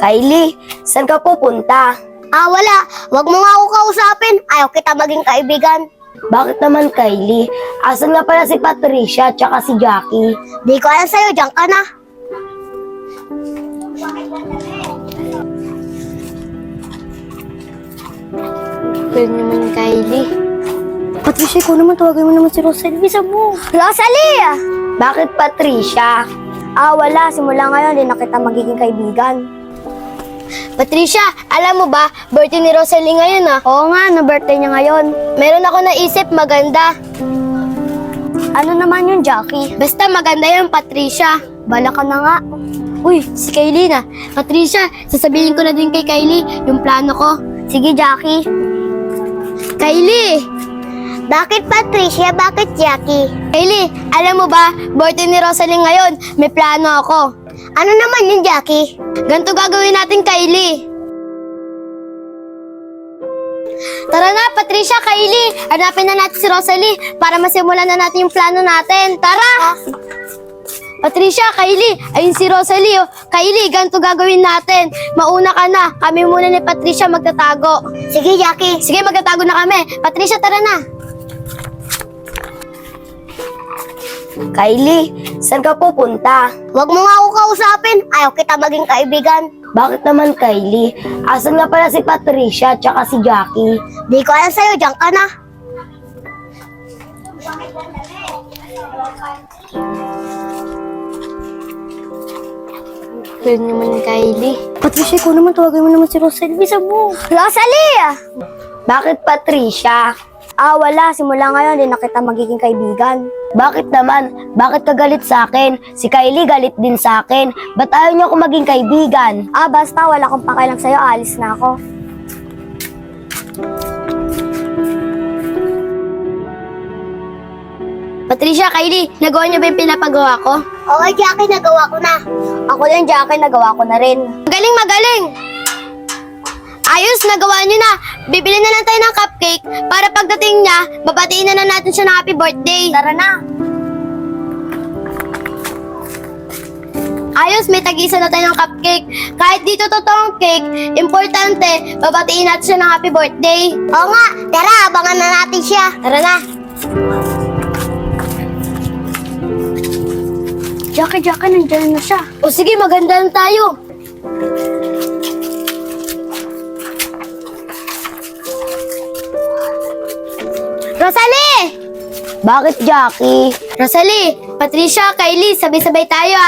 Kylie, saan ka pupunta? Wala. Wag mo nga ako kausapin. Ayaw kita maging kaibigan. Bakit naman, Kylie? Asan nga pala si Patricia at si Jackie? Di ko alam sa'yo. Diyan ka na. Pwede naman, Kylie. Patricia, ikaw naman. Tawagin mo naman si Rosalie. Bisa mo. Rosalie! Bakit, Patricia? Wala. Simula ngayon, di na kita magiging kaibigan. Patricia, alam mo ba, birthday ni Rosalie ngayon Oo nga, na-birthday niya ngayon. Meron ako naisip maganda. Ano naman yun, Jackie? Basta maganda yun, Patricia. Bala ka na nga. Uy, si Kylie na. Patricia, sasabihin ko na din kay Kylie yung plano ko. Sige, Jackie. Kylie! Bakit Patricia? Bakit Jackie? Kylie, alam mo ba, birthday ni Rosalie ngayon, may plano ako. Ano naman yun, Jackie? Ganito gagawin natin, Kylie. Tara na, Patricia, Kylie. Hanapin na natin si Rosalie para masimulan na natin yung plano natin. Tara! Patricia, Kylie, ayun si Rosalie. Kylie, ganito gagawin natin. Mauna ka na. Kami muna ni Patricia magtatago. Sige, Jackie. Sige, magtatago na kami. Patricia, tara na. Kylie, saan ka pupunta? Huwag mo nga ako kausapin. Ayaw kita maging kaibigan. Bakit naman, Kylie? Asan nga pala si Patricia at si Jackie? Di ko alam sa'yo. Diyan ka na. Pwede naman, Kylie. Patricia, ikaw naman. Tawagin mo naman si Rosalie. Bisa mo. Rosalie! Bakit, Patricia? Wala. Simula ngayon, di na kita magiging kaibigan. Bakit naman? Bakit ka galit sa akin? Si Kylie galit din sa akin. Ba't ayaw niyo ako maging kaibigan? Basta wala akong pakialam sa'yo. Alis na ako. Patricia, Kylie, nagawa niyo ba yung pinapagawa ko? Oo, Jackie, nagawa ko na. Ako din, Jackie, nagawa ko na rin. Magaling, magaling! Ayos, nagawa niyo na. Bibili na lang tayo ng cupcake para pagdating niya, babatiin na natin siya ng happy birthday. Tara na. Ayos, may tag-isa na tayo ng cupcake. Kahit dito totoong cake, importante, babatiin natin siya ng happy birthday. Oo nga, tara, abangan na natin siya. Tara na. Jackie, nandiyan na siya. O sige, maganda na tayo. Rosalie! Bakit, Jackie? Rosalie, Patricia, Kylie, sabay-sabay tayo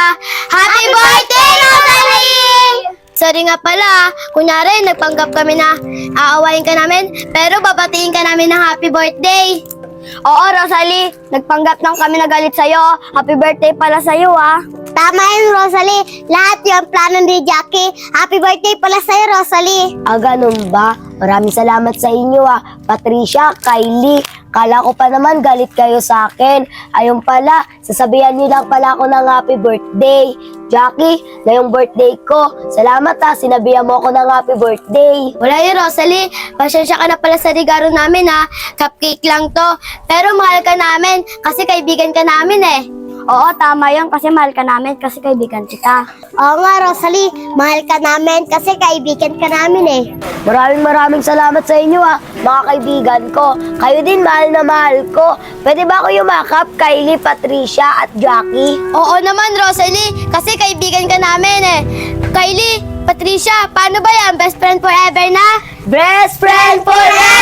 Happy birthday, Rosalie! Sorry nga pala, kunyari nagpanggap kami na aawayin ka namin, pero babatiin ka namin ng happy birthday. Oo, Rosalie, nagpanggap lang kami na galit sa'yo. Happy birthday pala sa'yo, Tama yun, Rosalie. Lahat yung plano ni Jackie. Happy birthday pala sa'yo, Rosalie. Ganun ba? Maraming salamat sa inyo, Patricia, Kylie. Kala ko pa naman galit kayo sa akin. Ayun pala, sasabihan niyo lang pala ako ng happy birthday. Jackie, na yung birthday ko. Salamat sinabihan mo ako ng happy birthday. Wala yun, Rosalie. Pasensya ka na pala sa regalo namin, Cupcake lang to. Pero mahal ka namin kasi kaibigan ka namin, Oo, tama yun kasi mahal ka namin kasi kaibigan kita. Oo nga, Rosalie. Mahal ka namin kasi kaibigan ka namin, Maraming salamat sa inyo, mga kaibigan ko. Kayo din, mahal na mahal ko. Pwede ba ako yumakap, Kylie, Patricia, at Jackie? Oo naman, Rosalie, kasi kaibigan ka namin, Kylie, Patricia, paano ba yan? Best friend forever na? Best friend forever!